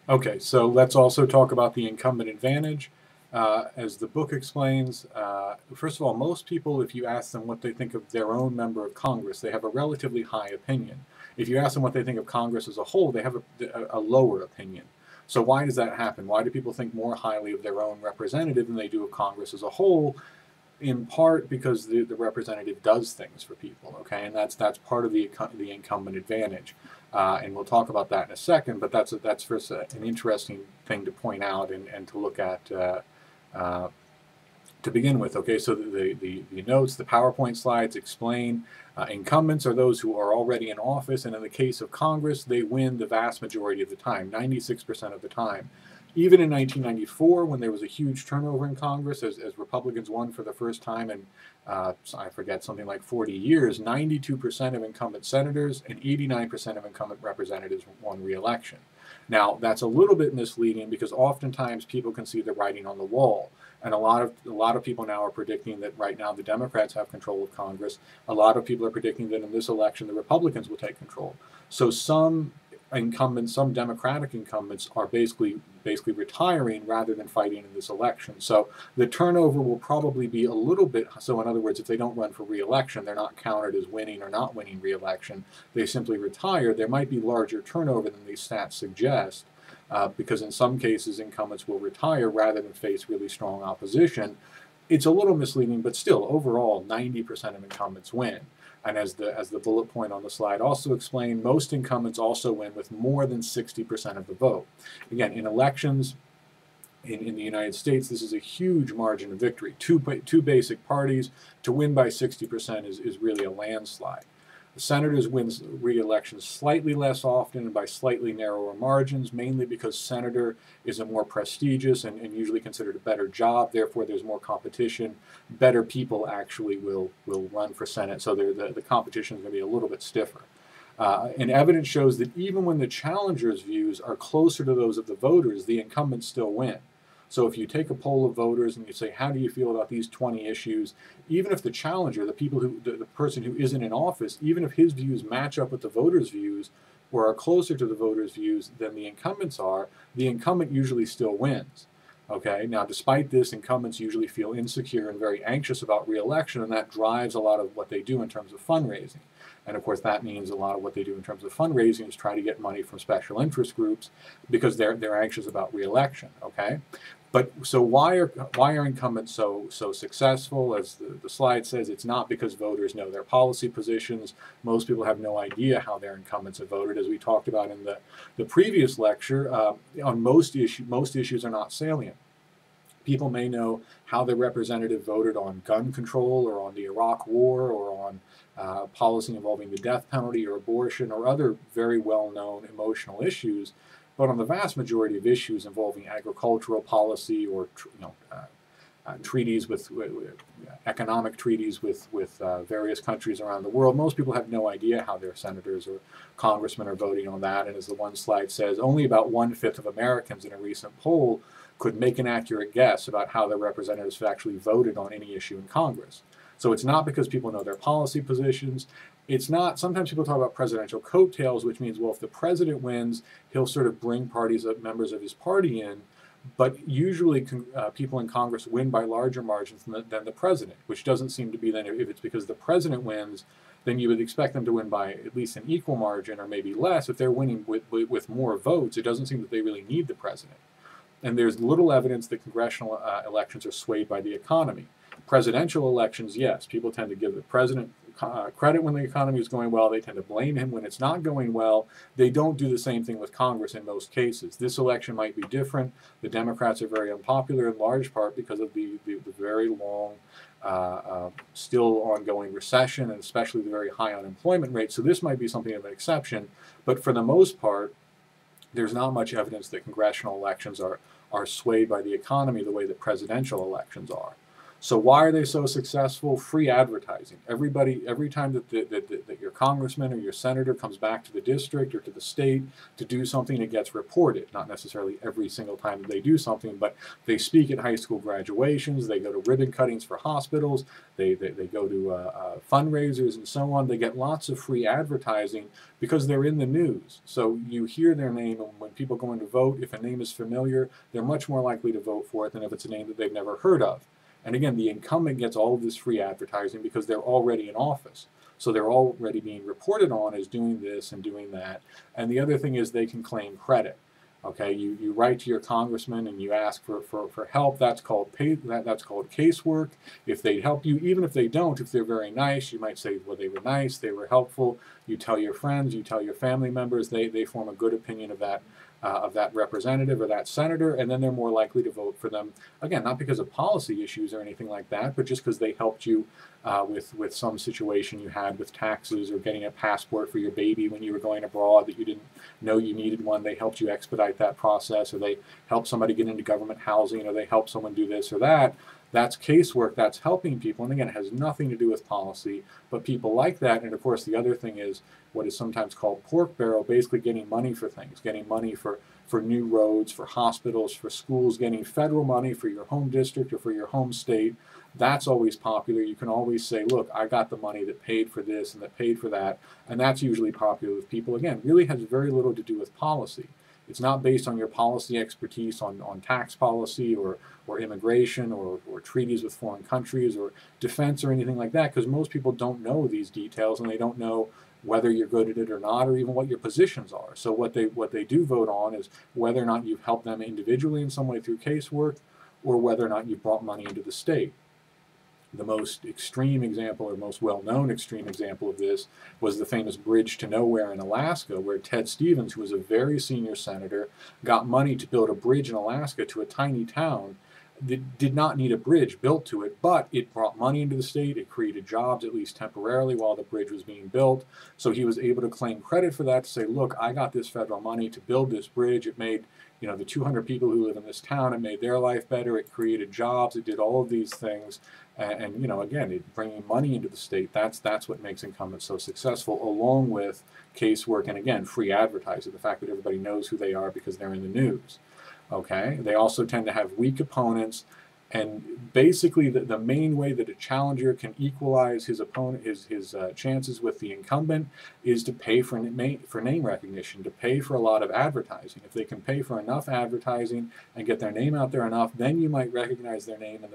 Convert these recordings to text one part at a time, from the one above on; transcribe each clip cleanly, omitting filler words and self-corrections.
Okay, so let's also talk about the incumbent advantage. As the book explains, first of all, most people, if you ask them what they think of their own member of Congress, they have a relatively high opinion. If you ask them what they think of Congress as a whole, they have a lower opinion. So why does that happen? Why do people think more highly of their own representative than they do of Congress as a whole? In part because the representative does things for people, okay, and that's part of the incumbent advantage, and we'll talk about that in a second. But that's first an interesting thing to point out and to look at uh, to begin with. Okay, so the notes, the PowerPoint slides explain incumbents are those who are already in office, and in the case of Congress, they win the vast majority of the time, 96% of the time. Even in 1994, when there was a huge turnover in Congress, as Republicans won for the first time in, I forget, something like 40 years, 92% of incumbent senators and 89% of incumbent representatives won re-election. Now, that's a little bit misleading because oftentimes people can see the writing on the wall. And a lot of people now are predicting that right now the Democrats have control of Congress. A lot of people are predicting that in this election the Republicans will take control. So some incumbents, some Democratic incumbents, are basically retiring rather than fighting in this election. So the turnover will probably be a little bit. So in other words, if they don't run for re-election, they're not counted as winning or not winning re-election. They simply retire. There might be larger turnover than these stats suggest. Because in some cases, incumbents will retire rather than face really strong opposition. It's a little misleading, but still, overall, 90% of incumbents win. And as the bullet point on the slide also explained, most incumbents also win with more than 60% of the vote. Again, in elections in the United States, this is a huge margin of victory. Two basic parties to win by 60% is really a landslide. The senators win re-elections slightly less often and by slightly narrower margins, mainly because senator is a more prestigious and usually considered a better job. Therefore, there's more competition. Better people actually will run for Senate, so the competition is going to be a little bit stiffer. And evidence shows that even when the challengers' views are closer to those of the voters, the incumbents still win. So if you take a poll of voters and you say, how do you feel about these 20 issues? Even if the challenger, the person who isn't in office, even if his views match up with the voters' views or are closer to the voters' views than the incumbents are, the incumbent usually still wins. Okay, now despite this, incumbents usually feel insecure and very anxious about re-election, and that drives a lot of what they do in terms of fundraising. And of course, that means a lot of what they do in terms of fundraising is try to get money from special interest groups because they're anxious about re-election. Okay, but so why are incumbents so successful? As the slide says, it's not because voters know their policy positions. Most people have no idea how their incumbents have voted, as we talked about in the previous lecture. On most issues are not salient. People may know how their representative voted on gun control or on the Iraq War or on policy involving the death penalty or abortion or other very well-known emotional issues, but on the vast majority of issues involving agricultural policy or treaties with economic treaties with various countries around the world, most people have no idea how their senators or congressmen are voting on that. And as the one slide says, only about 1/5 of Americans in a recent poll could make an accurate guess about how their representatives have actually voted on any issue in Congress. So it's not because people know their policy positions. It's not, sometimes people talk about presidential coattails, which means, well, if the president wins, he'll sort of bring members of his party in. But usually people in Congress win by larger margins than the president, which doesn't seem to be then, if it's because the president wins, then you would expect them to win by at least an equal margin or maybe less. If they're winning with more votes, it doesn't seem that they really need the president. And there's little evidence that congressional elections are swayed by the economy. Presidential elections, yes, people tend to give the president credit when the economy is going well. They tend to blame him when it's not going well. They don't do the same thing with Congress in most cases. This election might be different. The Democrats are very unpopular in large part because of the very long, still ongoing recession and especially the very high unemployment rate. So this might be something of an exception. But for the most part, there's not much evidence that congressional elections are swayed by the economy the way that presidential elections are. So why are they so successful? Free advertising. Everybody, every time that your congressman or your senator comes back to the district or to the state to do something, it gets reported. Not necessarily every single time that they do something, but they speak at high school graduations, they go to ribbon cuttings for hospitals, they go to fundraisers and so on. They get lots of free advertising because they're in the news. So you hear their name, and when people go in to vote, if a name is familiar, they're much more likely to vote for it than if it's a name that they've never heard of. And again, the incumbent gets all of this free advertising because they're already in office. So they're already being reported on as doing this and doing that. And the other thing is they can claim credit. Okay, you write to your congressman and you ask for help. That's called that's called casework. If they help you, even if they don't, if they're very nice, you might say, well, they were nice, they were helpful. You tell your friends, you tell your family members, they form a good opinion of that representative or that senator, and then they're more likely to vote for them. Again, not because of policy issues or anything like that, but just because they helped you with some situation you had with taxes or getting a passport for your baby when you were going abroad that you didn't know you needed one. They helped you expedite that process, or they helped somebody get into government housing, or they helped someone do this or that. That's casework. That's helping people. And again, it has nothing to do with policy, but people like that. And of course, the other thing is what is sometimes called pork barrel, basically getting money for things, getting money for new roads, for hospitals, for schools, getting federal money for your home district or for your home state. That's always popular. You can always say, look, I got the money that paid for this and that paid for that. And that's usually popular with people. Again, really has very little to do with policy. It's not based on your policy expertise on tax policy or immigration or treaties with foreign countries or defense or anything like that, because most people don't know these details and they don't know whether you're good at it or not, or even what your positions are. So what they do vote on is whether or not you've helped them individually in some way through casework, or whether or not you've brought money into the state. The most extreme example, or most well-known extreme example of this, was the famous Bridge to Nowhere in Alaska, where Ted Stevens, who was a very senior senator, got money to build a bridge in Alaska to a tiny town that did not need a bridge built to it, but it brought money into the state. It created jobs, at least temporarily, while the bridge was being built. So he was able to claim credit for that, to say, look, I got this federal money to build this bridge. It made, the 200 people who live in this town, it made their life better. It created jobs. It did all of these things. And again, bringing money into the state, that's what makes incumbents so successful, along with casework and, again, free advertising, the fact that everybody knows who they are because they're in the news. Okay, they also tend to have weak opponents, and basically the main way that a challenger can equalize his opponent, his chances with the incumbent, is to pay for name recognition, to pay for a lot of advertising. If they can pay for enough advertising and get their name out there enough, then you might recognize their name on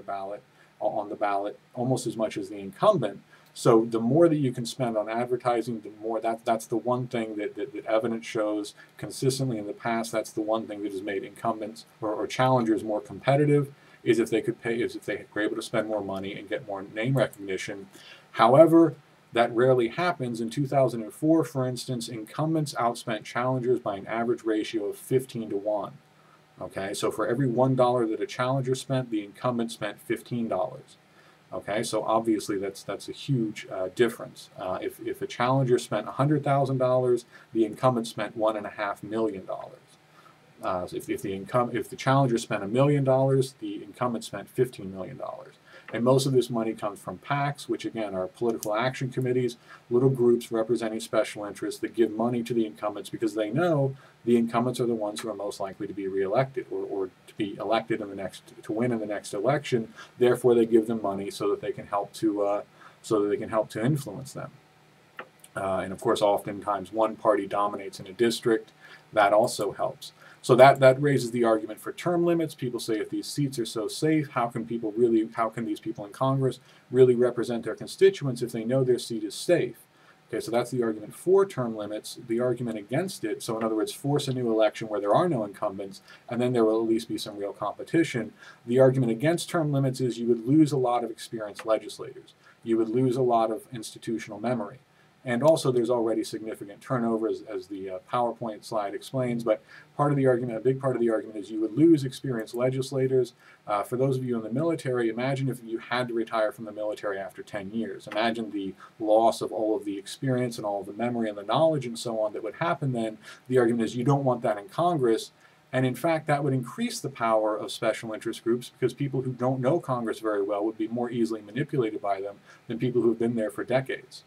the ballot almost as much as the incumbent. So the more that you can spend on advertising, the more that's the one thing that evidence shows consistently in the past. That's the one thing that has made incumbents or challengers more competitive, is if they were able to spend more money and get more name recognition. However, that rarely happens. In 2004, for instance, incumbents outspent challengers by an average ratio of 15 to 1. Okay, so for every $1 that a challenger spent, the incumbent spent $15. Okay, so obviously that's a huge difference. If a challenger spent $100,000, the incumbent spent $1.5 million. If the challenger spent $1 million, the incumbent spent $15 million. And most of this money comes from PACs, which again are political action committees, little groups representing special interests that give money to the incumbents because they know the incumbents are the ones who are most likely to be reelected or to be elected to win in the next election. Therefore, they give them money so that they can help to influence them. And of course, oftentimes one party dominates in a district. That also helps. So that raises the argument for term limits. People say, if these seats are so safe, how can these people in Congress really represent their constituents if they know their seat is safe? Okay, so that's the argument for term limits. The argument against it, so in other words, force a new election where there are no incumbents, and then there will at least be some real competition. The argument against term limits is you would lose a lot of experienced legislators. You would lose a lot of institutional memory. And also there's already significant turnover, as the PowerPoint slide explains, but a big part of the argument is you would lose experienced legislators. For those of you in the military, imagine if you had to retire from the military after 10 years. Imagine the loss of all of the experience and all of the memory and the knowledge and so on that would happen then. The argument is you don't want that in Congress. And in fact, that would increase the power of special interest groups because people who don't know Congress very well would be more easily manipulated by them than people who have been there for decades.